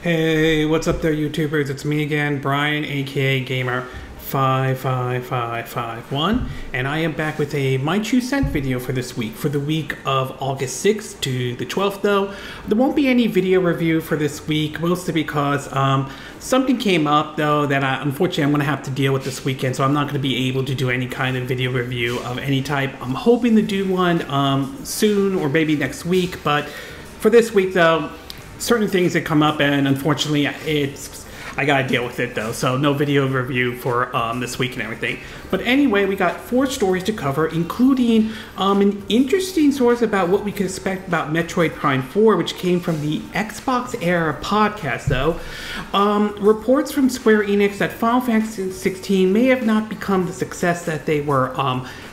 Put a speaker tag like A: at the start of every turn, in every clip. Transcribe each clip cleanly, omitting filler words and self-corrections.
A: Hey, what's up there, YouTubers? It's me again, Brian, aka Gamer 55551, and I am back with a My 2 Cent video for this week, for the week of August 6th to the 12th. Though there won't be any video review for this week, mostly because something came up though that unfortunately I'm going to have to deal with this weekend, so I'm not going to be able to do any kind of video review of any type. I'm hoping to do one soon or maybe next week, but for this week though, certain things that come up, and unfortunately I gotta deal with it though, so no video review for this week and everything. But anyway, we got 4 stories to cover, including an interesting source about what we can expect about Metroid Prime 4, which came from the Xbox Era podcast though. Reports from Square Enix that Final Fantasy 16 may have not become the success that they were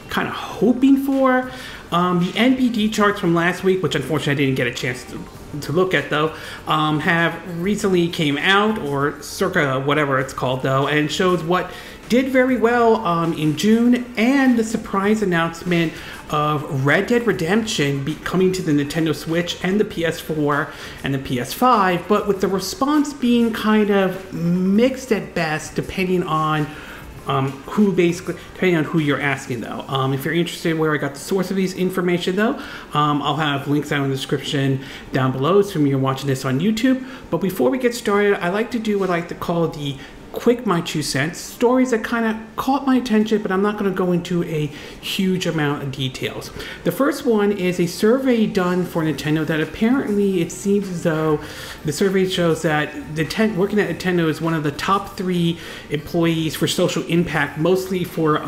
A: kind of hoping for. The NPD charts from last week, which unfortunately I didn't get a chance to look at though, have recently came out, or circa whatever it's called though, and shows what did very well in June, and the surprise announcement of Red Dead Redemption coming to the Nintendo Switch and the PS4 and the PS5, but with the response being kind of mixed at best, depending on depending on who you're asking though. If you're interested in where I got the source of these information though, I'll have links down in the description down below, assuming you're watching this on YouTube. But before we get started, I like to do what I like to call the quick My 2 Cents, stories that kind of caught my attention, but I'm not going to go into a huge amount of details. The first one is a survey done for Nintendo that apparently it seems as though the survey shows that working at Nintendo is one of the top 3 employees for social impact, mostly for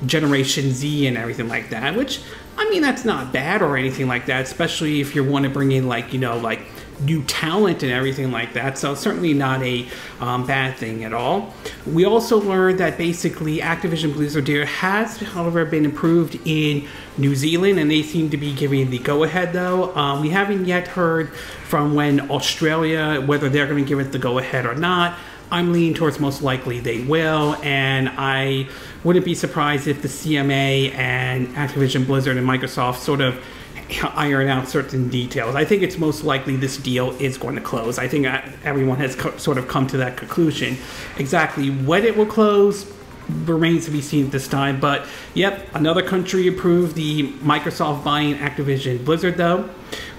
A: Generation Z and everything like that, which, I mean, that's not bad or anything like that, especially if you want to bring in, like, you know, like new talent and everything like that. So certainly not a bad thing at all. We also learned that basically Activision Blizzard has, however, been improved in New Zealand, and they seem to be giving the go-ahead though. We haven't yet heard from when Australia, whether they're going to give it the go-ahead or not. I'm leaning towards most likely they will, and I wouldn't be surprised if the CMA and Activision Blizzard and Microsoft sort of iron out certain details. I think it's most likely this deal is going to close. I think everyone has sort of come to that conclusion. Exactly when it will close remains to be seen at this time, but yep, another country approved the Microsoft buying Activision Blizzard though.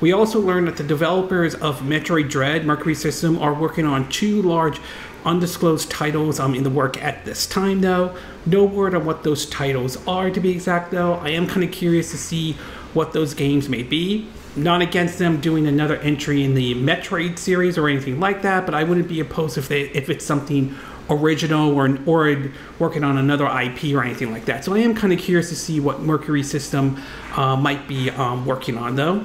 A: We also learned that the developers of Metroid Dread Mercury System are working on 2 large undisclosed titles in the work at this time though. No word on what those titles are, to be exact though. I am kind of curious to see what those games may be. Not against them doing another entry in the Metroid series or anything like that, but I wouldn't be opposed if it's something original or working on another IP or anything like that. So I am kind of curious to see what Mercury System might be working on though.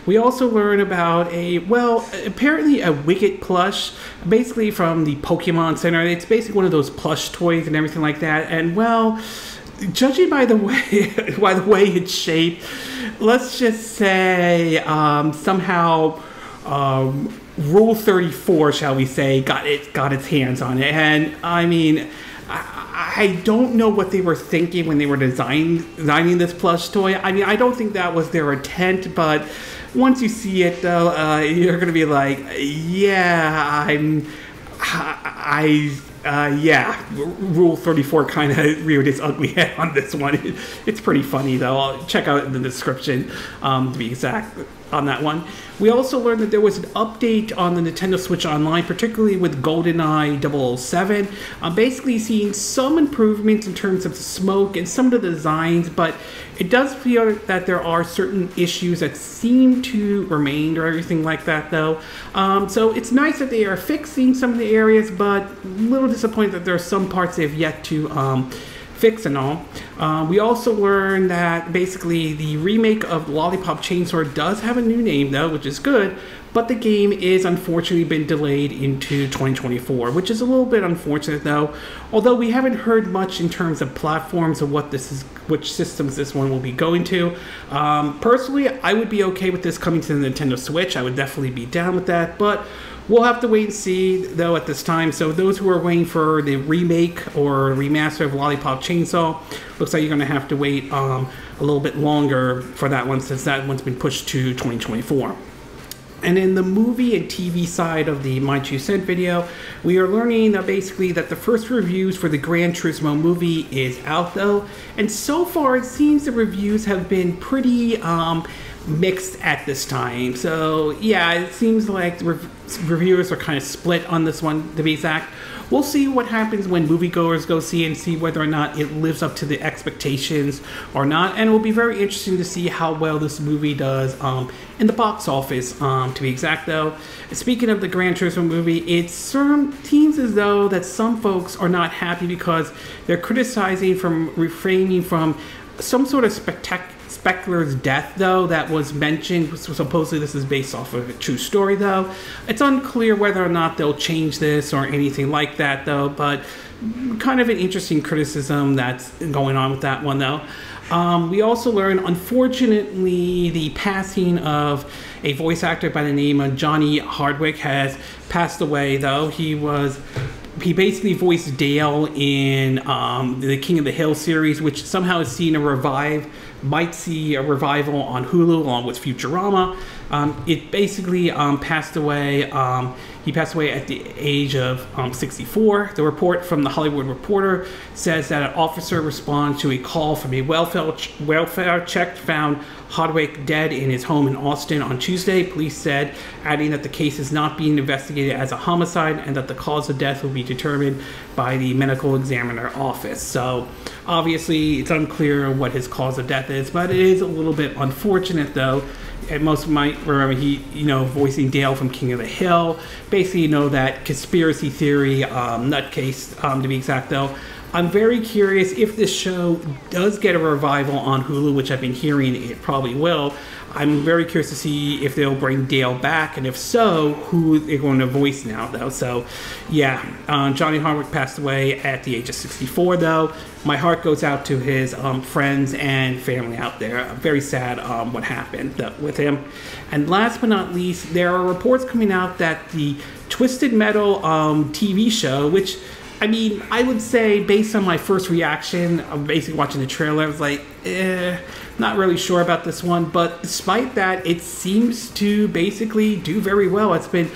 A: We also learn about apparently a Wicket plush, basically from the Pokemon Center. It's basically one of those plush toys and everything like that. And well, judging by the way it's shaped, let's just say somehow Rule 34, shall we say, got its hands on it. And I mean, I don't know what they were thinking when they were designing this plush toy. I mean, I don't think that was their intent, but once you see it though, you're gonna be like, yeah, yeah, Rule 34 kind of reared its ugly head on this one. It's pretty funny though. I'll check out in the description to be exact on that one. We also learned that there was an update on the Nintendo Switch Online, particularly with GoldenEye 007. Basically seeing some improvements in terms of the smoke and some of the designs, but it does feel that there are certain issues that seem to remain or everything like that though. So it's nice that they are fixing some of the areas, but a little disappointed that there are some parts they've yet to fix and all. We also learned that basically the remake of Lollipop Chainsaw does have a new name though, which is good, but the game is unfortunately been delayed into 2024, which is a little bit unfortunate though, although we haven't heard much in terms of platforms of which systems this one will be going to. Personally, I would be okay with this coming to the Nintendo Switch. I would definitely be down with that, but we'll have to wait and see, though, at this time. So those who are waiting for the remake or remaster of Lollipop Chainsaw, looks like you're going to have to wait a little bit longer for that one, since that one's been pushed to 2024. And in the movie and TV side of the My 2 Cent video, we are learning that basically that the first reviews for the Gran Turismo movie is out though. And so far it seems the reviews have been pretty mixed at this time. So yeah, it seems like the reviewers are kind of split on this one, to be exact. We'll see what happens when moviegoers go see it and see whether or not it lives up to the expectations or not. And it will be very interesting to see how well this movie does in the box office, to be exact though. Speaking of the Gran Turismo movie, it seems as though that some folks are not happy because they're criticizing from refraining from some sort of Speckler's death though that was mentioned. Supposedly this is based off of a true story though. It's unclear whether or not they'll change this or anything like that though, but kind of an interesting criticism that's going on with that one though. We also learned, unfortunately, the passing of a voice actor by the name of Johnny Hardwick has passed away though. He basically voiced Dale in the King of the Hill series, which somehow has seen might see a revival on Hulu along with Futurama. It basically passed away. He passed away at the age of 64. The report from the Hollywood Reporter says that an officer responded to a call from a welfare check found Hardwick dead in his home in Austin on Tuesday. Police said, adding that the case is not being investigated as a homicide and that the cause of death will be determined by the medical examiner office. So obviously it's unclear what his cause of death is, but it is a little bit unfortunate though. And most might remember he, voicing Dale from King of the Hill. Basically, that conspiracy theory nutcase, to be exact though. I'm very curious if this show does get a revival on Hulu, which I've been hearing it probably will. I'm very curious to see if they'll bring Dale back, and if so, who they're going to voice now, though. So, yeah, Johnny Hardwick passed away at the age of 64, though. My heart goes out to his friends and family out there. Very sad what happened with him. And last but not least, there are reports coming out that the Twisted Metal TV show, which, I mean, I would say based on my first reaction of basically watching the trailer, I was like, not really sure about this one. But despite that, it seems to basically do very well. It's been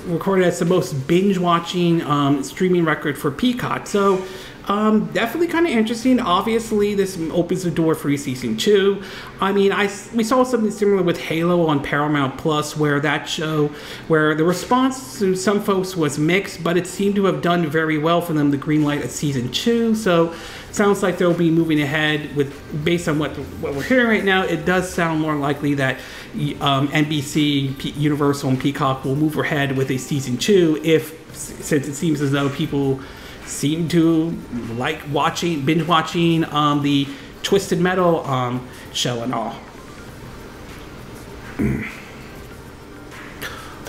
A: recorded as the most binge-watching streaming record for Peacock. So definitely kind of interesting. Obviously, this opens the door for season 2. I mean, we saw something similar with Halo on Paramount Plus, where that show, where the response to some folks was mixed, but it seemed to have done very well for them to greenlight a season 2. So it sounds like they'll be moving ahead with, based on what we're hearing right now. It does sound more likely that NBC, Universal, and Peacock will move ahead with a season 2 since it seems as though people seem to like binge watching the Twisted Metal show and all.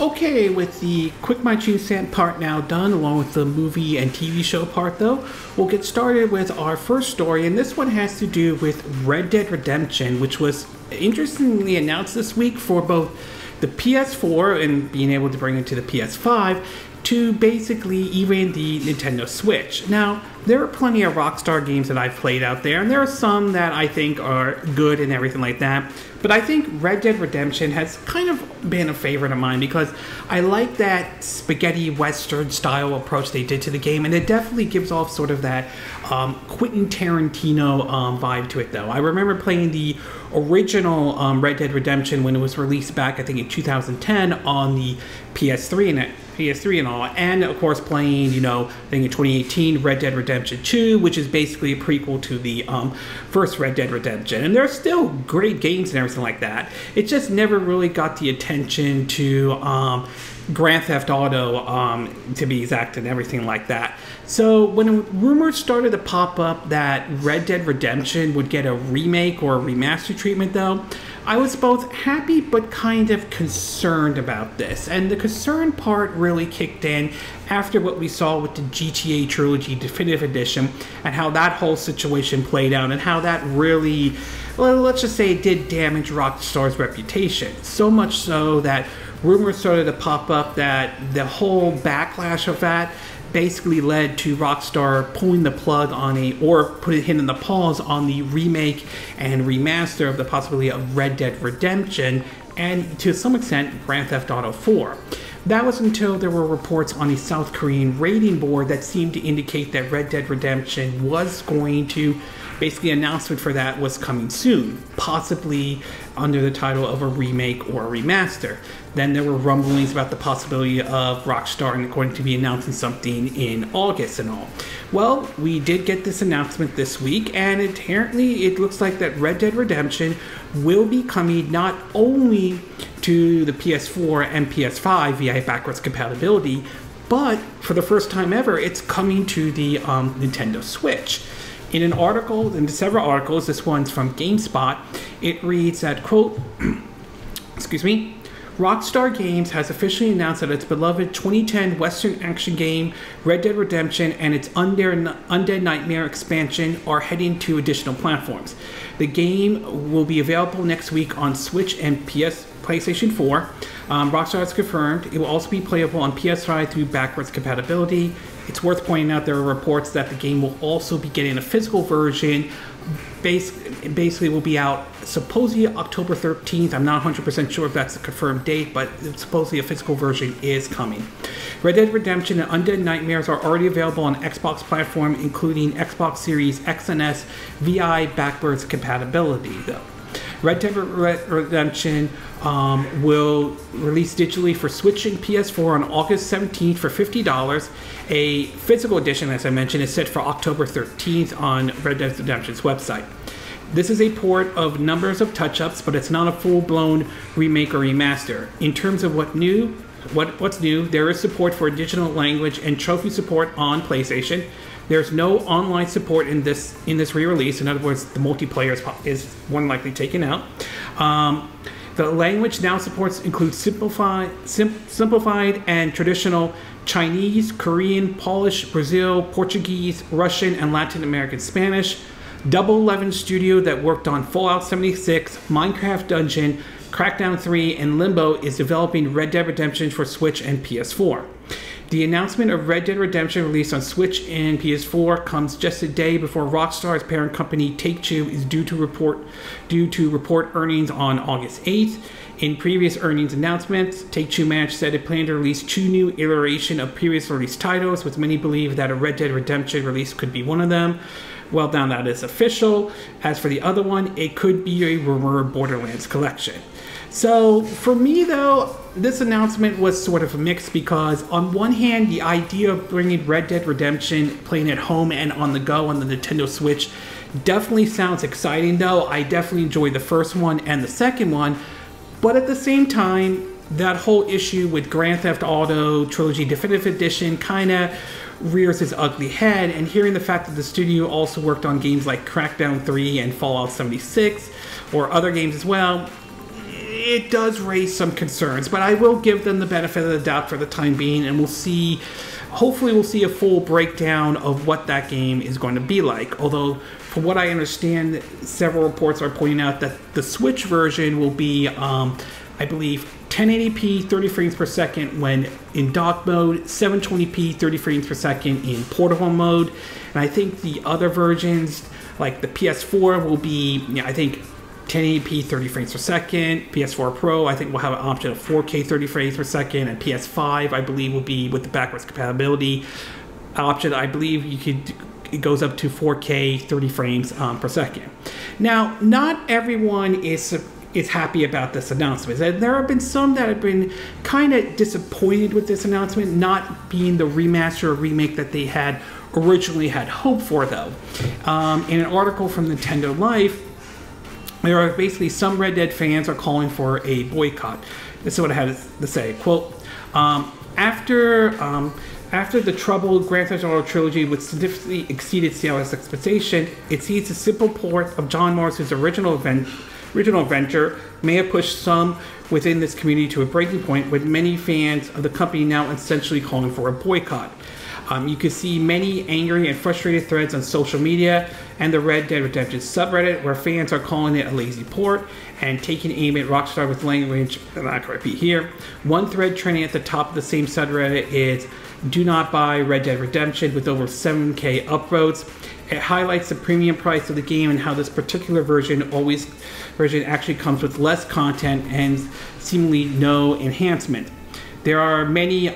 A: Okay, with the quick My 2 Cent part now done, along with the movie and TV show part though, we'll get started with our first story, and this one has to do with Red Dead Redemption, which was interestingly announced this week for both the PS4 and being able to bring it to the PS5, to basically even the Nintendo Switch. Now, there are plenty of Rockstar games that I've played out there, and there are some that I think are good and everything like that. But I think Red Dead Redemption has kind of been a favorite of mine because I like that spaghetti western style approach they did to the game, and it definitely gives off sort of that Quentin Tarantino vibe to it though. I remember playing the original Red Dead Redemption when it was released back, I think in 2010 on the PS3 and all, and of course playing, I think in 2018 Red Dead Redemption 2, which is basically a prequel to the first Red Dead Redemption, and they're still great games and everything like that. It just never really got the attention to Grand Theft Auto, to be exact, and everything like that. So when rumors started to pop up that Red Dead Redemption would get a remake or a remaster treatment though, I was both happy but kind of concerned about this. And the concern part really kicked in after what we saw with the GTA Trilogy Definitive Edition and how that whole situation played out and how that really, well, let's just say it did damage Rockstar's reputation. So much so that rumors started to pop up that the whole backlash of that basically led to Rockstar pulling the plug on hitting the pause on the remake and remaster of the possibility of Red Dead Redemption and to some extent Grand Theft Auto 4. That was until there were reports on the South Korean rating board that seemed to indicate that Red Dead Redemption was going to, basically an announcement for that was coming soon, possibly under the title of a remake or a remaster. Then there were rumblings about the possibility of Rockstar going to be announcing something in August and all. Well, we did get this announcement this week, and apparently it looks like that Red Dead Redemption will be coming not only to the PS4 and PS5 via backwards compatibility, but for the first time ever, it's coming to the Nintendo Switch. In several articles, this one's from GameSpot, it reads that, quote, excuse me, Rockstar Games has officially announced that its beloved 2010 Western action game, Red Dead Redemption, and its Undead Nightmare expansion are heading to additional platforms. The game will be available next week on Switch and PlayStation 4. Rockstar has confirmed it will also be playable on PS5 through backwards compatibility. It's worth pointing out there are reports that the game will also be getting a physical version. Basically will be out supposedly October 13th. I'm not 100% sure if that's a confirmed date, but supposedly a physical version is coming. Red Dead Redemption and Undead Nightmares are already available on Xbox platform, including Xbox Series X and S VI backwards compatibility, though. Red Dead Redemption will release digitally for Switch and PS4 on August 17th for $50. A physical edition, as I mentioned, is set for October 13th on Red Dead Redemption's website. This is a port of numbers of touch-ups, but it's not a full-blown remake or remaster. In terms of what's new, there is support for additional language and trophy support on PlayStation. There's no online support in this re-release. In other words, the multiplayer is more than likely taken out. The language now includes simplified and traditional Chinese, Korean, Polish, Brazil, Portuguese, Russian, and Latin American Spanish. Double 11 Studio that worked on Fallout 76, Minecraft Dungeon, Crackdown 3, and Limbo is developing Red Dead Redemption for Switch and PS4. The announcement of Red Dead Redemption released on Switch and PS4 comes just a day before Rockstar's parent company Take-Two is due to report earnings on August 8th. In previous earnings announcements, Take-Two managed said it planned to release 2 new iterations of previous released titles, with many believe that a Red Dead Redemption release could be one of them. Well, now that is official. As for the other one, it could be a rumored Borderlands collection. So for me, though, this announcement was sort of a mix because on one hand, the idea of bringing Red Dead Redemption, playing at home and on the go on the Nintendo Switch definitely sounds exciting, though. I definitely enjoyed the first one and the second one. But at the same time, that whole issue with Grand Theft Auto Trilogy Definitive Edition kind of rears its ugly head, and hearing the fact that the studio also worked on games like Crackdown 3 and Fallout 76, or other games as well, it does raise some concerns, but I will give them the benefit of the doubt for the time being, and we'll see, hopefully we'll see a full breakdown of what that game is going to be like. Although, from what I understand, several reports are pointing out that the Switch version will be, I believe, 1080p 30 frames per second when in dock mode, 720p 30 frames per second in portable mode, and I think the other versions, like the PS4, will be, I think, 1080p 30 frames per second. PS4 Pro, I think, will have an option of 4K 30 frames per second, and PS5, I believe, will be with the backwards compatibility option. I believe it goes up to 4K 30 frames per second. Now, not everyone is happy about this announcement. There have been some that have been kind of disappointed with this announcement, not being the remaster or remake that they had originally had hoped for, though. In an article from Nintendo Life, there are basically some Red Dead fans are calling for a boycott. This is what I had to say. Quote, after the troubled Grand Theft Auto trilogy, which significantly exceeded sales expectation, it sees a simple port of John Morris's original adventure may have pushed some within this community to a breaking point, with many fans of the company now essentially calling for a boycott. You can see many angry and frustrated threads on social media and the Red Dead Redemption subreddit where fans are calling it a lazy port and taking aim at Rockstar with language I'm not going to repeat here. One thread trending at the top of the same subreddit is "Do not buy Red Dead Redemption" with over 7K upvotes. It highlights the premium price of the game and how this particular version actually comes with less content and seemingly no enhancement. There are many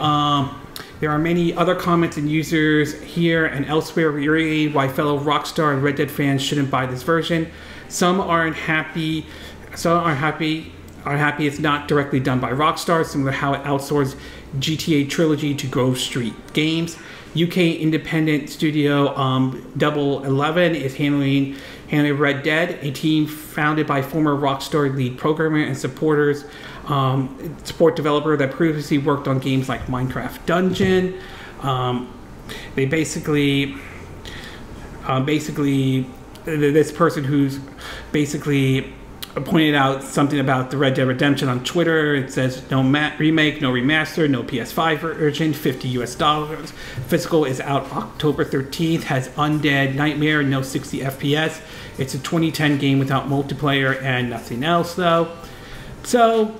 A: other comments and users here and elsewhere reiterating why fellow Rockstar and Red Dead fans shouldn't buy this version. Some aren't happy it's not directly done by Rockstar, similar to how it outsourced GTA Trilogy to Grove Street Games. UK independent studio Double 11 is handling Red Dead, a team founded by former Rockstar lead programmer and support developer that previously worked on games like Minecraft Dungeon. They basically this person who's basically pointed out something about the Red Dead Redemption on Twitter. It says no remake, no remaster, no PS5 version, $50 US. Physical is out October 13th, has Undead Nightmare, no 60 FPS. It's a 2010 game without multiplayer and nothing else though. So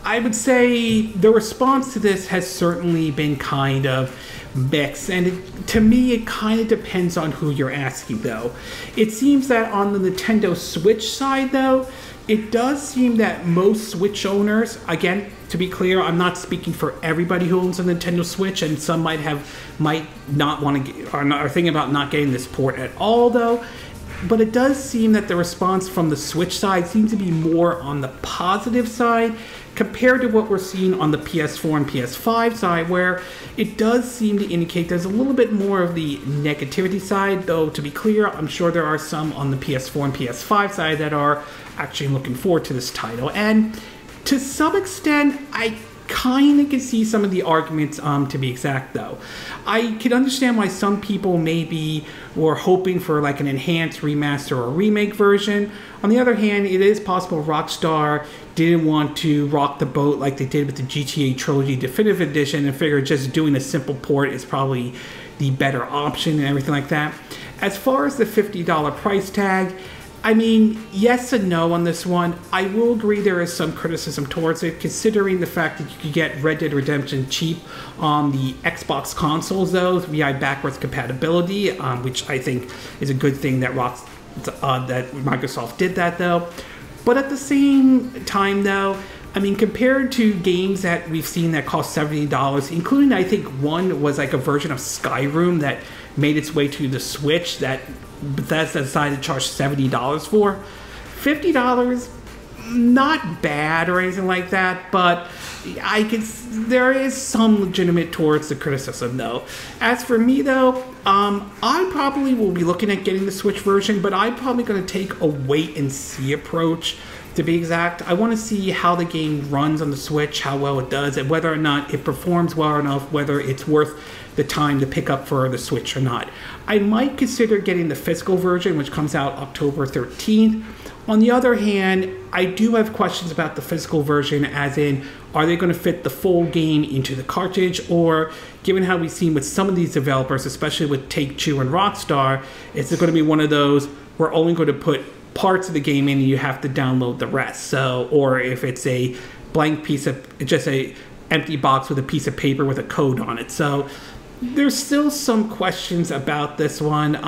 A: I would say the response to this has certainly been kind of mixed, and to me it kind of depends on who you're asking though. It seems that on the Nintendo Switch side though, it does seem that most Switch owners, again, to be clear, I'm not speaking for everybody who owns a Nintendo Switch, and some might not want to get, are thinking about not getting this port at all though. But it does seem that the response from the Switch side seems to be more on the positive side compared to what we're seeing on the PS4 and PS5 side, where it does seem to indicate there's a little bit more of the negativity side, though to be clear, I'm sure there are some on the PS4 and PS5 side that are actually looking forward to this title. And to some extent, I kind of can see some of the arguments to be exact though. I can understand why some people maybe were hoping for like an enhanced remaster or remake version. On the other hand, it is possible Rockstar didn't want to rock the boat like they did with the GTA Trilogy Definitive Edition and figured just doing a simple port is probably the better option and everything like that. As far as the $50 price tag, I mean, yes and no on this one. I will agree there is some criticism towards it, considering the fact that you could get Red Dead Redemption cheap on the Xbox consoles, though, via backwards compatibility, which I think is a good thing that that Microsoft did that, though. But at the same time, though, I mean, compared to games that we've seen that cost $70, including, I think, one was like a version of Skyrim that made its way to the Switch that Bethesda decided to charge $70 for. $50, not bad or anything like that, but there is some legitimate towards the criticism though. As for me though, I probably will be looking at getting the Switch version, but I'm probably going to take a wait and see approach. To be exact, I want to see how the game runs on the Switch, how well it does, and whether or not it performs well enough, whether it's worth the time to pick up for the Switch or not. I might consider getting the physical version, which comes out October 13th. On the other hand, I do have questions about the physical version, as in, are they going to fit the full game into the cartridge, or given how we've seen with some of these developers, especially with Take-Two and Rockstar, is it going to be one of those, we're only going to put parts of the game in and you have to download the rest? So, or if it's a blank piece of, just a empty box with a piece of paper with a code on it. So there's still some questions about this one.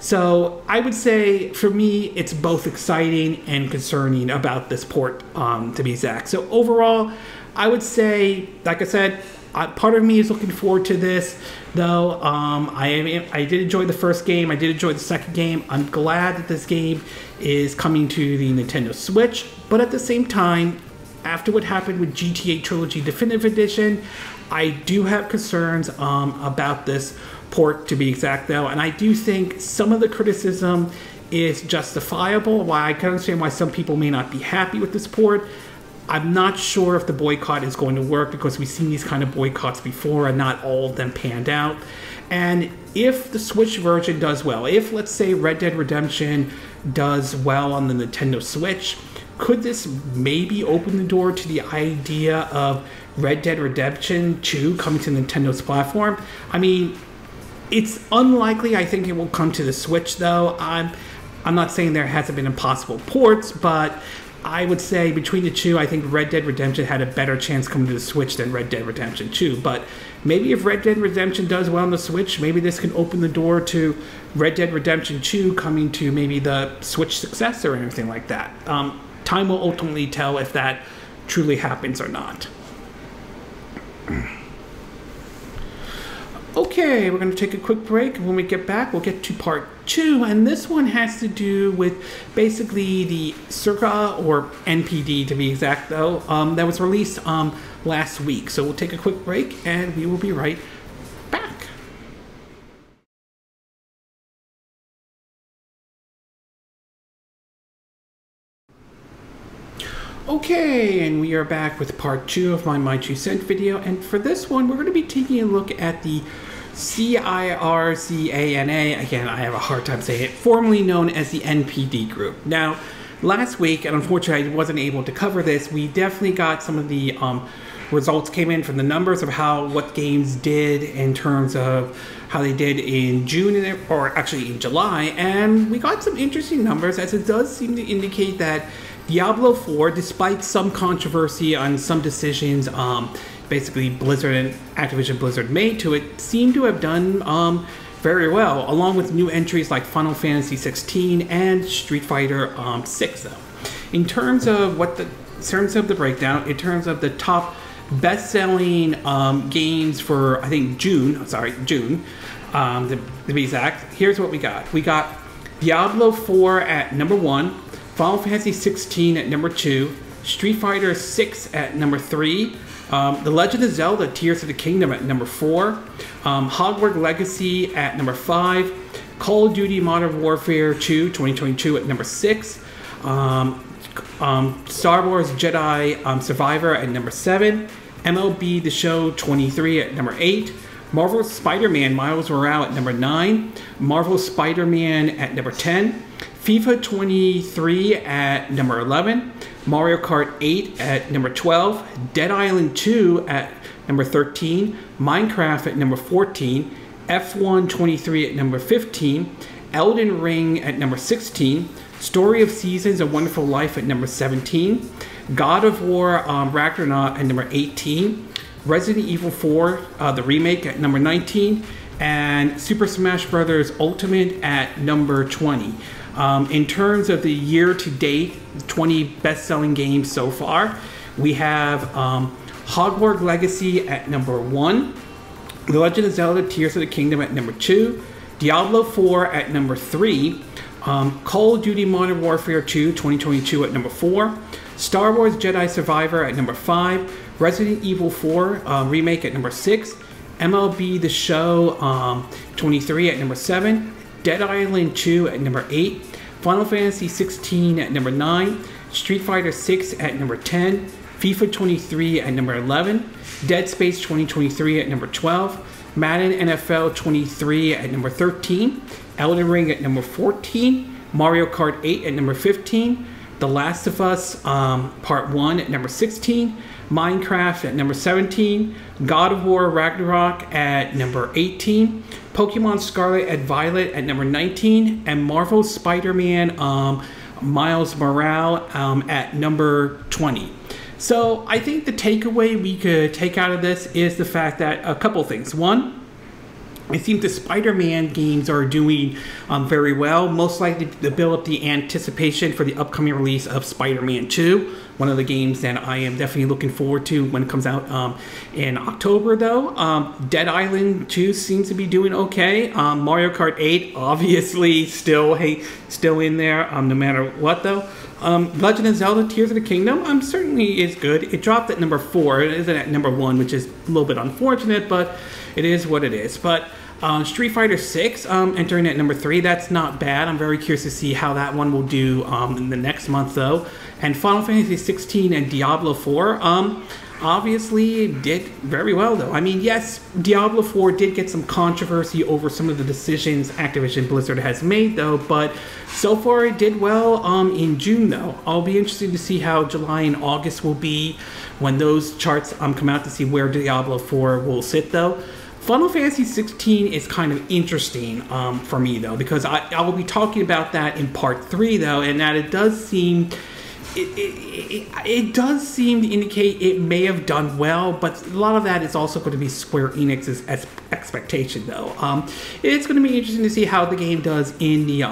A: So I would say for me, it's both exciting and concerning about this port, to be exact. So overall, I would say, like I said, part of me is looking forward to this, though. I did enjoy the first game. I did enjoy the second game. I'm glad that this game is coming to the Nintendo Switch. But at the same time, after what happened with GTA Trilogy Definitive Edition, I do have concerns about this port, to be exact, though. And I do think some of the criticism is justifiable. Why I can understand why some people may not be happy with this port. I'm not sure if the boycott is going to work, because we've seen these kind of boycotts before and not all of them panned out. And if the Switch version does well, if let's say Red Dead Redemption does well on the Nintendo Switch, could this maybe open the door to the idea of Red Dead Redemption 2 coming to Nintendo's platform? I mean, It's unlikely. I think it will come to the Switch, though. I'm not saying there hasn't been impossible ports, but I would say between the two, I think Red Dead Redemption had a better chance coming to the Switch than Red Dead Redemption 2. But maybe if Red Dead Redemption does well on the Switch, maybe this can open the door to Red Dead Redemption 2 coming to maybe the Switch successor or anything like that. Time will ultimately tell if that truly happens or not. Okay, we're going to take a quick break. When we get back, we'll get to part 2, and this one has to do with basically the Circa, or NPD to be exact though, that was released last week. So we'll take a quick break, and we will be right back. Okay, and we are back with part 2 of my 2 cent video, and for this one, we're going to be taking a look at the Circana, again, I have a hard time saying it, formerly known as the NPD group. Now, last week, and unfortunately I wasn't able to cover this, we definitely got some of the results came in from the numbers of what games did in terms of how they did in June, or actually in July, and we got some interesting numbers, as it does seem to indicate that Diablo 4, despite some controversy on some decisions basically Blizzard and Activision Blizzard made to it, seemed to have done very well, along with new entries like Final Fantasy 16 and Street Fighter 6 though. In terms of the breakdown, in terms of the top best-selling games for, I think, June, to be exact, here's what we got. We got Diablo 4 at number 1, Final Fantasy 16 at number 2, Street Fighter 6 at number 3, The Legend of Zelda Tears of the Kingdom at number 4, Hogwarts Legacy at number 5, Call of Duty Modern Warfare 2 2022 at number 6, Star Wars Jedi Survivor at number 7, MLB The Show 23 at number 8, Marvel Spider-Man Miles Morales at number 9, Marvel Spider-Man at number 10, FIFA 23 at number 11, Mario Kart 8 at number 12, Dead Island 2 at number 13, Minecraft at number 14, F1 23 at number 15, Elden Ring at number 16, Story of Seasons: A Wonderful Life at number 17, God of War Ragnarok at number 18, Resident Evil 4, the remake at number 19, and Super Smash Bros. Ultimate at number 20. In terms of the year-to-date 20 best-selling games so far, we have Hogwarts Legacy at number 1, The Legend of Zelda Tears of the Kingdom at number 2, Diablo 4 at number 3, Call of Duty Modern Warfare 2 2022 at number 4, Star Wars Jedi Survivor at number 5, Resident Evil 4 remake at number 6, MLB The Show 23 at number 7, Dead Island 2 at number 8, Final Fantasy 16 at number 9, Street Fighter 6 at number 10, FIFA 23 at number 11, Dead Space 2023 at number 12, Madden NFL 23 at number 13, Elden Ring at number 14, Mario Kart 8 at number 15, The Last of Us Part 1 at number 16, Minecraft at number 17, God of War Ragnarok at number 18, Pokemon Scarlet and Violet at number 19, and Marvel Spider-Man Miles Morales at number 20. So I think the takeaway we could take out of this is the fact that a couple things. One, I think the Spider-Man games are doing very well, most likely to build up the anticipation for the upcoming release of Spider-Man 2, one of the games that I am definitely looking forward to when it comes out in October, though. Dead Island 2 seems to be doing okay. Mario Kart 8, obviously, still in there, no matter what, though. Legend of Zelda Tears of the Kingdom certainly is good. It dropped at number 4. It isn't at number 1, which is a little bit unfortunate, but it is what it is. But Street Fighter 6 entering at number 3, that's not bad. I'm very curious to see how that one will do in the next month, though. And Final Fantasy 16 and Diablo 4 obviously did very well, though. I mean, yes, Diablo 4 did get some controversy over some of the decisions Activision Blizzard has made, though, but so far it did well in June, though. I'll be interested to see how July and August will be when those charts come out to see where Diablo 4 will sit, though. Final Fantasy 16 is kind of interesting for me though, because I will be talking about that in part 3 though, and that it does seem it does seem to indicate it may have done well, but a lot of that is also going to be Square Enix's expectation though. It's going to be interesting to see how the game does in the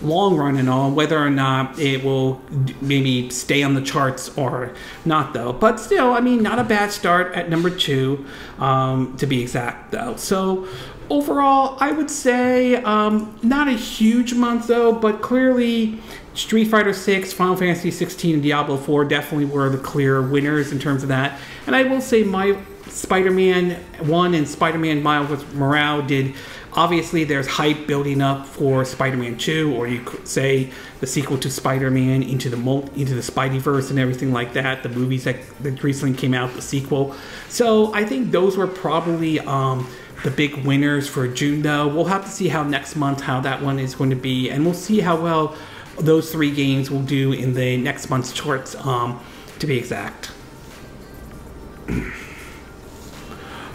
A: long run and all, whether or not it will maybe stay on the charts or not though. But still, I mean, not a bad start at number 2 to be exact though. So overall, I would say not a huge month though, but clearly Street Fighter 6, Final Fantasy 16, and Diablo 4 definitely were the clear winners in terms of that. And I will say my Spider-Man 1 and Spider-Man Miles Morales did. Obviously, there's hype building up for Spider-Man 2, or you could say the sequel to Spider-Man into the Spideyverse and everything like that. The movies that recently came out, the sequel. So I think those were probably the big winners for June, though. We'll have to see how next month, how that one is going to be, and we'll see how well those 3 games will do in the next month's charts, to be exact.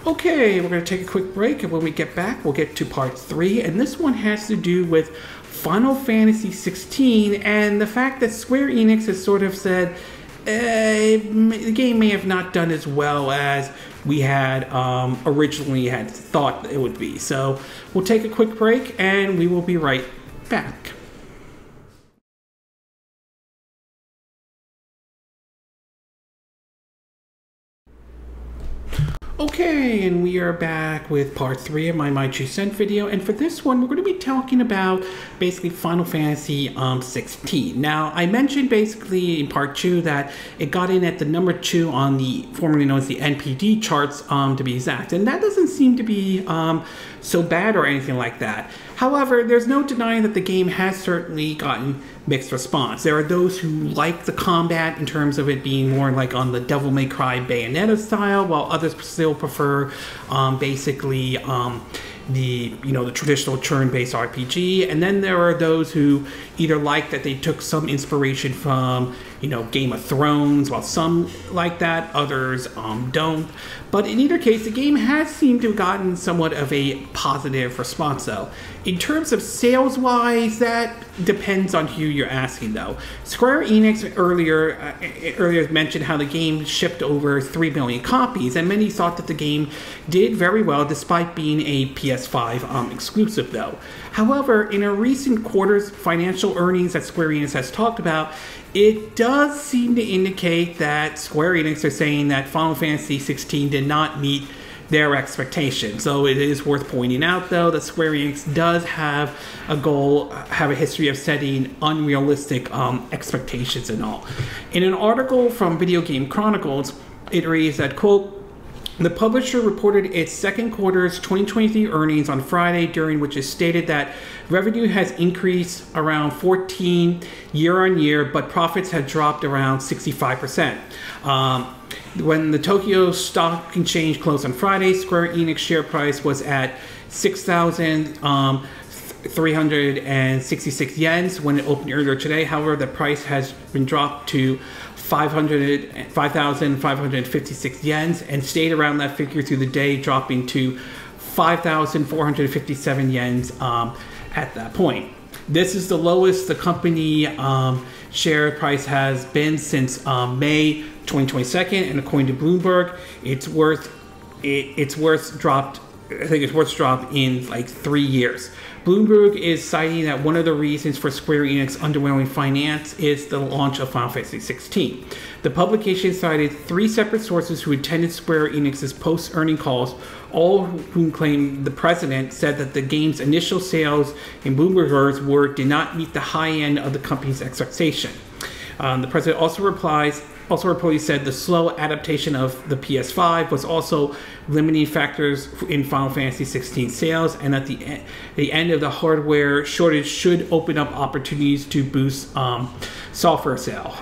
A: Okay, we're going to take a quick break, and when we get back, we'll get to part 3, and this one has to do with Final Fantasy 16 and the fact that Square Enix has sort of said the game may have not done as well as we had originally had thought it would be. So we'll take a quick break, and we will be right back. Okay, and we are back with part 3 of my 2 cent video, and for this one we're going to be talking about basically Final Fantasy 16. Now, I mentioned basically in part 2 that it got in at the number 2 on the formerly known as the NPD charts, to be exact, and that doesn't seem to be so bad or anything like that. However, there's no denying that the game has certainly gotten mixed response. There are those who like the combat in terms of it being more like on the Devil May Cry Bayonetta style, while others still prefer basically the traditional turn-based RPG. And then there are those who either like that they took some inspiration from Game of Thrones, while some like that, others don't. But in either case, the game has seemed to have gotten somewhat of a positive response though. In terms of sales-wise, that depends on who you're asking though. Square Enix earlier mentioned how the game shipped over 3 million copies, and many thought that the game did very well despite being a PS5 exclusive though. However, in a recent quarter's financial earnings that Square Enix has talked about, it does seem to indicate that Square Enix are saying that Final Fantasy 16 did not meet their expectations. So it is worth pointing out though that Square Enix does have a history of setting unrealistic expectations and all. In an article from Video Game Chronicles, it reads that, quote, the publisher reported its second quarter's 2023 earnings on Friday, during which it stated that revenue has increased around 14% year-on-year, but profits had dropped around 65%. When the Tokyo Stock Exchange closed on Friday, Square Enix share price was at 6,366 yens when it opened earlier today. However, the price has been dropped to 5,556 yens and stayed around that figure through the day, dropping to 5,457 yens at that point. This is the lowest the company share price has been since May 2022, and according to Bloomberg, it's worth dropped. I think it's worth dropped in like 3 years. Bloomberg is citing that one of the reasons for Square Enix underwhelming finance is the launch of Final Fantasy 16. The publication cited 3 separate sources who attended Square Enix's post-earning calls, all of whom claimed the president said that the game's initial sales, in Bloomberg's words, did not meet the high end of the company's expectation. The president also reportedly said the slow adaptation of the PS5 was also limiting factors in Final Fantasy 16 sales, and that the end of the hardware shortage should open up opportunities to boost software sale.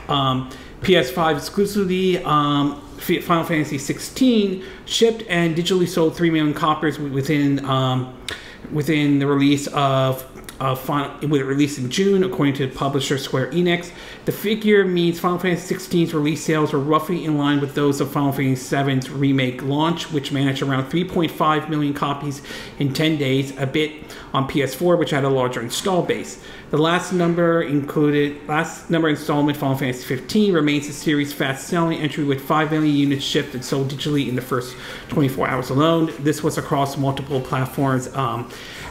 A: PS5 exclusively, Final Fantasy 16 shipped and digitally sold 3 million copies within the release of it was released in June, according to the publisher Square Enix. The figure means Final Fantasy XVI's release sales were roughly in line with those of Final Fantasy VII's remake launch, which managed around 3.5 million copies in 10 days, a bit on PS4, which had a larger install base. The last number installment, Final Fantasy 15, remains the series' fast-selling entry with 5 million units shipped and sold digitally in the first 24 hours alone. This was across multiple platforms,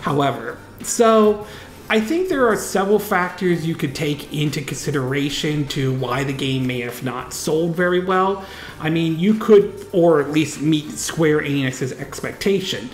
A: however. So I think there are several factors you could take into consideration to why the game may have not sold very well. I mean, you could, or at least meet Square Enix's expectation.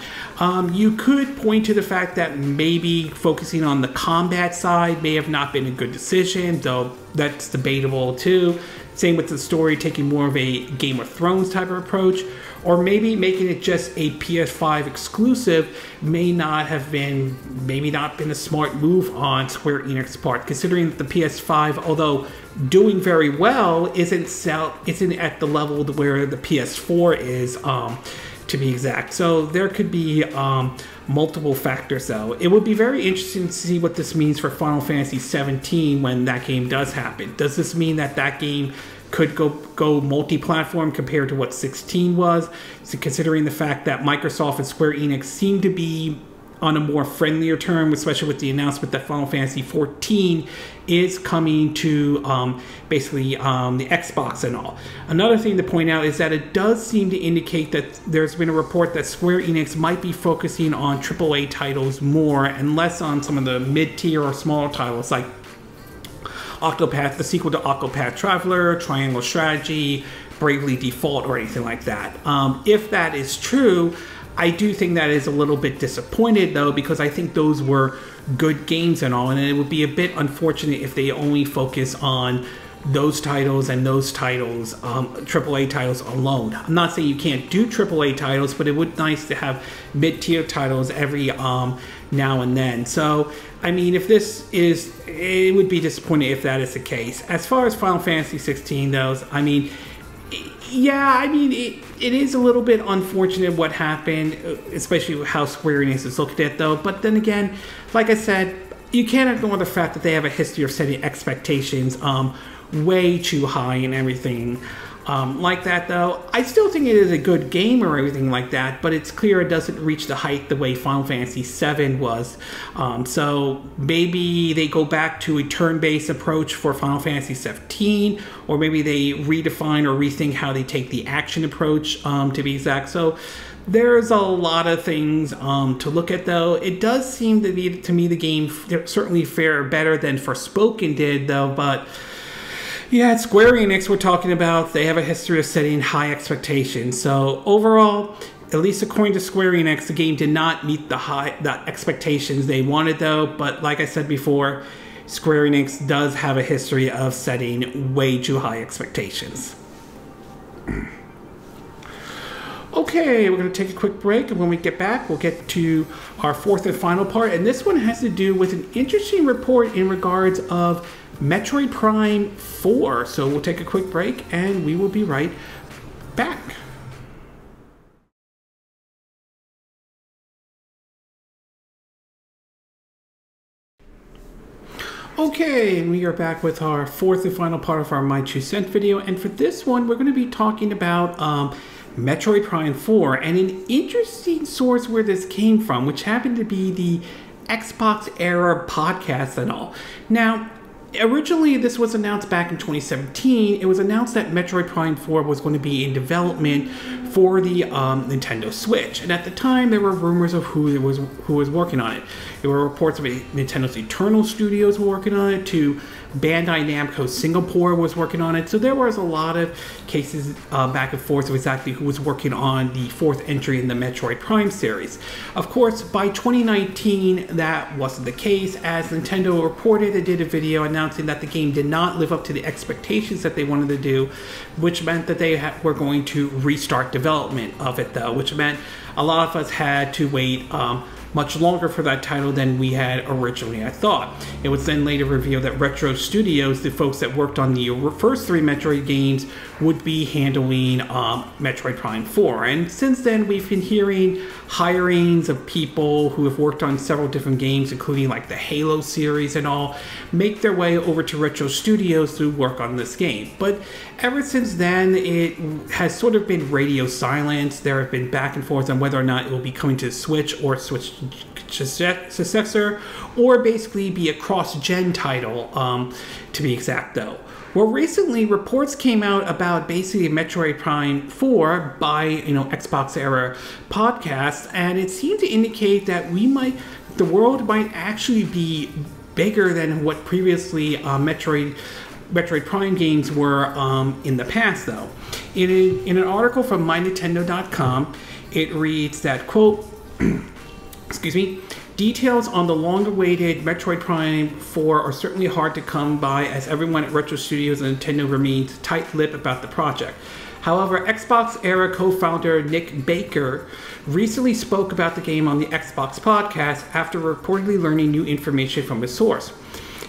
A: You could point to the fact that maybe focusing on the combat side may have not been a good decision, though that's debatable too. Same with the story, taking more of a Game of Thrones type of approach, or maybe making it just a PS5 exclusive may not been a smart move on Square Enix's part, considering that the PS5, although doing very well, isn't at the level where the PS4 is, to be exact. So there could be multiple factors though. It would be very interesting to see what this means for Final Fantasy 17 when that game does happen. Does this mean that game could go multi-platform compared to what 16 was? So considering the fact that Microsoft and Square Enix seem to be on a more friendlier term, especially with the announcement that Final Fantasy 14 is coming to basically the Xbox and all. Another thing to point out is that it does seem to indicate that there's been a report that Square Enix might be focusing on AAA titles more and less on some of the mid-tier or smaller titles like Octopath, the sequel to Octopath Traveler, Triangle Strategy, Bravely Default, or anything like that. If that is true, I do think that is a little bit disappointed though, because I think those were good games and all, and it would be a bit unfortunate if they only focus on those titles and those titles, AAA titles alone. I'm not saying you can't do AAA titles, but it would be nice to have mid-tier titles every now and then. So, I mean, it would be disappointing if that is the case. As far as Final Fantasy 16 goes, I mean, yeah, I mean, it is a little bit unfortunate what happened, especially how Square Enix is looked at though. But then again, like I said, you can't ignore the fact that they have a history of setting expectations way too high and everything like that though. I still think it is a good game or everything like that, but it's clear it doesn't reach the height the way Final Fantasy VII was. So maybe they go back to a turn-based approach for Final Fantasy 17, or maybe they redefine or rethink how they take the action approach, to be exact. So there's a lot of things to look at though. It does seem to me the game certainly fare better than Forspoken did though, but yeah, at Square Enix we're talking about, they have a history of setting high expectations. So overall, at least according to Square Enix, the game did not meet the expectations they wanted though. But like I said before, Square Enix does have a history of setting way too high expectations. Okay, we're going to take a quick break, and when we get back, we'll get to our fourth and final part. And this one has to do with an interesting report in regards of Metroid Prime 4. So we'll take a quick break, and we will be right back. Okay, and we are back with our fourth and final part of our My 2 Cent video. And for this one, we're going to be talking about Metroid Prime 4 and an interesting source where this came from, which happened to be the Xbox Era podcast and all. Now, originally this was announced back in 2017. It was announced that Metroid Prime 4 was going to be in development for the Nintendo Switch, and at the time there were rumors of who was working on it. There were reports of Nintendo's Eternal Studios were working on it, to Bandai Namco Singapore was working on it. So there was a lot of cases back and forth of exactly who was working on the fourth entry in the Metroid Prime series. Of course, by 2019, that wasn't the case, as Nintendo reported and did a video announcing that the game did not live up to the expectations that they wanted to do, which meant that they were going to restart development of it though, which meant a lot of us had to wait much longer for that title than we had originally thought. It was then later revealed that Retro Studios, the folks that worked on the first 3 Metroid games, would be handling Metroid Prime 4. And since then, we've been hearing hirings of people who have worked on several different games, including like the Halo series and all, make their way over to Retro Studios to work on this game. But ever since then, it has sort of been radio silence. There have been back and forth on whether or not it will be coming to Switch or Switch successor, or basically be a cross-gen title, to be exact though. Well, recently reports came out about basically Metroid Prime 4 by, Xbox Era podcast, and it seemed to indicate that the world might actually be bigger than what previously Metroid Prime games were in the past, though. In an article from MyNintendo.com, it reads that, quote, excuse me, details on the long-awaited Metroid Prime 4 are certainly hard to come by, as everyone at Retro Studios and Nintendo remains tight-lipped about the project. However, Xbox Era co-founder Nick Baker recently spoke about the game on the Xbox podcast after reportedly learning new information from a source.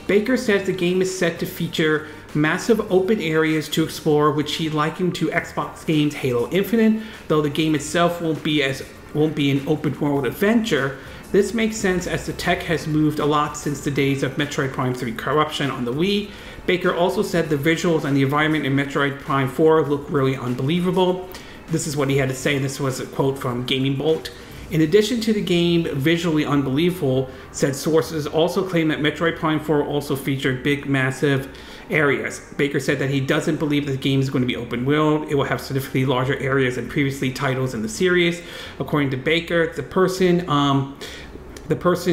A: Baker says the game is set to feature massive open areas to explore, which he likened to Xbox games Halo Infinite, though the game itself won't be an open world adventure. This makes sense as the tech has moved a lot since the days of Metroid Prime 3 Corruption on the Wii. Baker also said the visuals and the environment in Metroid Prime 4 look really unbelievable. This is what he had to say. This was a quote from Gaming Bolt. In addition to the game visually unbelievable, said sources also claim that Metroid Prime 4 also featured big, massive areas. Baker said that he doesn't believe that the game is going to be open world. It will have significantly larger areas than previously titles in the series. According to Baker, the person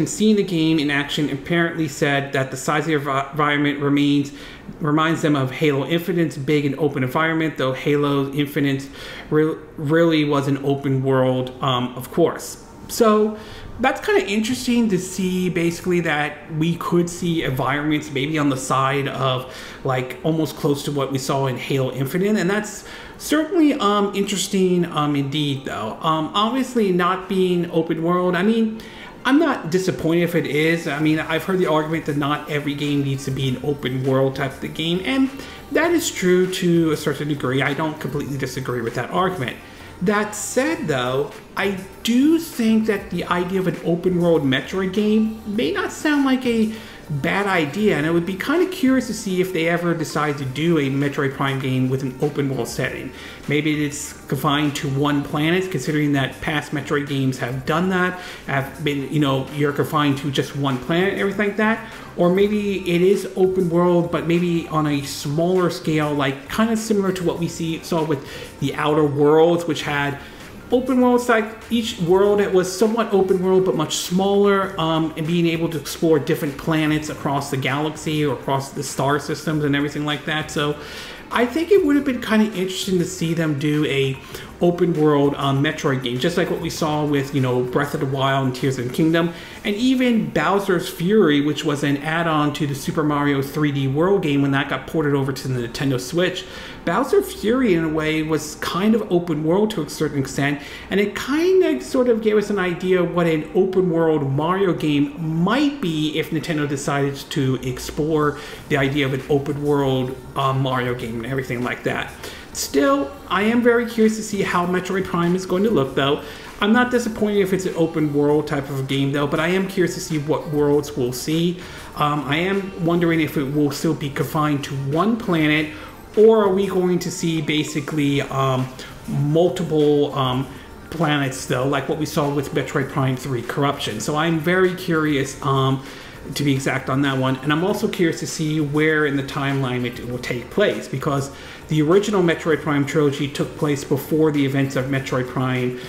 A: seeing the game in action apparently said that the size of the environment reminds them of Halo Infinite's big and open environment, though Halo Infinite really was an open world, of course. So that's kind of interesting to see, basically, that we could see environments maybe on the side of like almost close to what we saw in Halo Infinite, and that's certainly interesting indeed, though. Obviously not being open world, I mean, I'm not disappointed if it is. I mean, I've heard the argument that not every game needs to be an open world type of game, and that is true to a certain degree. I don't completely disagree with that argument. That said, though, I do think that the idea of an open world Metroid game may not sound like a bad idea, and I would be kind of curious to see if they ever decide to do a Metroid Prime game with an open world setting. Maybe it's confined to one planet, considering that past Metroid games have done that, have been, you're confined to just one planet and everything like that. Or maybe it is open world, but maybe on a smaller scale, like kind of similar to what we saw with the Outer Worlds, which had open worlds, like each world it was somewhat open world but much smaller, and being able to explore different planets across the galaxy or across the star systems and everything like that. So I think it would have been kind of interesting to see them do a open world Metroid game, just like what we saw with Breath of the Wild and Tears of the Kingdom, and even Bowser's Fury, which was an add-on to the Super Mario 3D World game when that got ported over to the Nintendo Switch. Bowser Fury, in a way, was kind of open world to a certain extent, and it kind of sort of gave us an idea of what an open world Mario game might be if Nintendo decided to explore the idea of an open world Mario game and everything like that. Still, I am very curious to see how Metroid Prime is going to look, though. I'm not disappointed if it's an open world type of a game, though, but I am curious to see what worlds we'll see. I am wondering if it will still be confined to one planet, or are we going to see basically multiple planets, though, like what we saw with Metroid Prime 3 Corruption. So I'm very curious, to be exact, on that one. And I'm also curious to see where in the timeline it will take place, because the original Metroid Prime trilogy took place before the events of Metroid Prime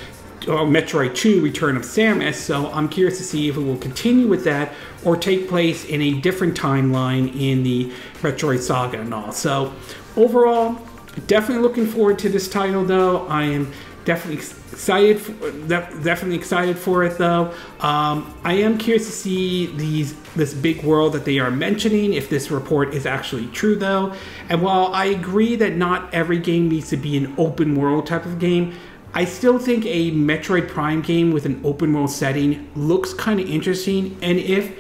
A: or Metroid 2 Return of Samus, so I'm curious to see if it will continue with that or take place in a different timeline in the Metroid saga and all. So overall, definitely looking forward to this title, though. I am definitely excited for it, though. I am curious to see this big world that they are mentioning, if this report is actually true, though. And while I agree that not every game needs to be an open world type of game, I still think a Metroid Prime game with an open world setting looks kind of interesting, and if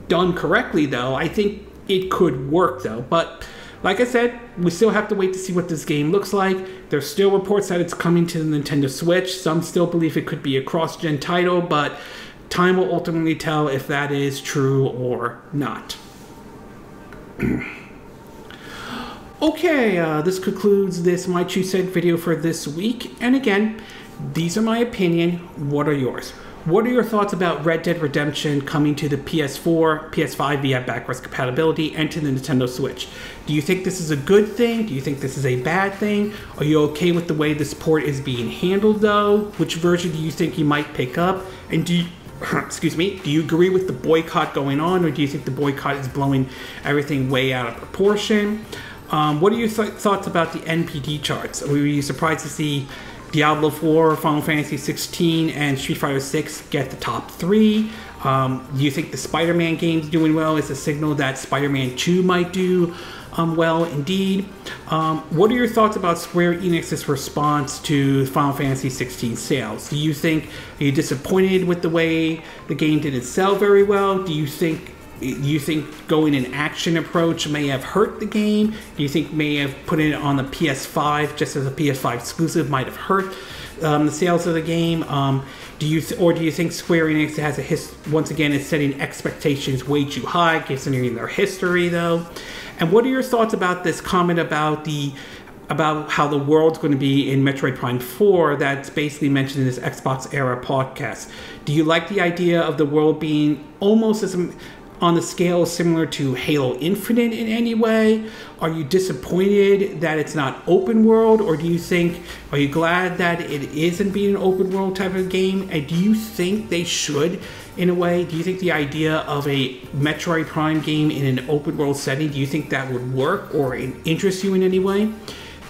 A: done correctly though, I think it could work though. But like I said, we still have to wait to see what this game looks like. There's still reports that it's coming to the Nintendo Switch. Some still believe it could be a cross-gen title, but time will ultimately tell if that is true or not. Okay, this concludes this My Two Cent video for this week. And again, these are my opinion. What are yours? What are your thoughts about Red Dead Redemption coming to the PS4, PS5 via backwards compatibility, and to the Nintendo Switch? Do you think this is a good thing? Do you think this is a bad thing? Are you okay with the way this port is being handled though? Which version do you think you might pick up? And do you, excuse me, do you agree with the boycott going on, or do you think the boycott is blowing everything way out of proportion? What are your thoughts about the NPD charts? Were you surprised to see Diablo 4, Final Fantasy 16, and Street Fighter 6 get the top 3? Do you think the Spider-Man game's doing well is a signal that Spider-Man 2 might do well indeed? What are your thoughts about Square Enix's response to Final Fantasy 16 sales? Do you think, are you disappointed with the way the game didn't sell very well? Do you think going an action approach may have hurt the game? Do you think may have put it on the PS5 just as a PS5 exclusive might have hurt the sales of the game? Do you think Square Enix has once again is setting expectations way too high considering their history though? And what are your thoughts about this comment about how the world's going to be in Metroid Prime 4 that's basically mentioned in this Xbox Era podcast? Do you like the idea of the world being almost as on the scale similar to Halo Infinite in any way? Are you disappointed that it's not open world, or are you glad that it isn't being an open world type of game? And do you think they should, in a way? Do you think the idea of a Metroid Prime game in an open world setting, do you think that would work or interest you in any way?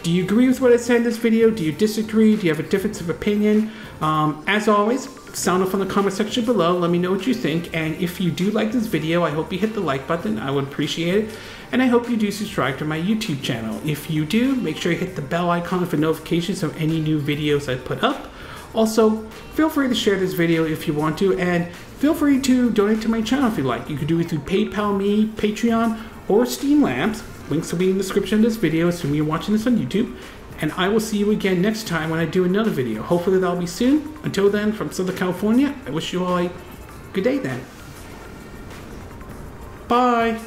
A: Do you agree with what I said in this video? Do you disagree? Do you have a difference of opinion? As always, sound off in the comment section below. Let me know what you think. And if you do like this video, I hope you hit the like button. I would appreciate it. And I hope you do subscribe to my YouTube channel. If you do, make sure you hit the bell icon for notifications of any new videos I put up. Also, feel free to share this video if you want to, and feel free to donate to my channel if you like. You can do it through PayPal Me, Patreon, or Steam Labs. Links will be in the description of this video, assuming you're watching this on YouTube. And I will see you again next time when I do another video. Hopefully that'll be soon. Until then, from Southern California, I wish you all a good day then. Bye.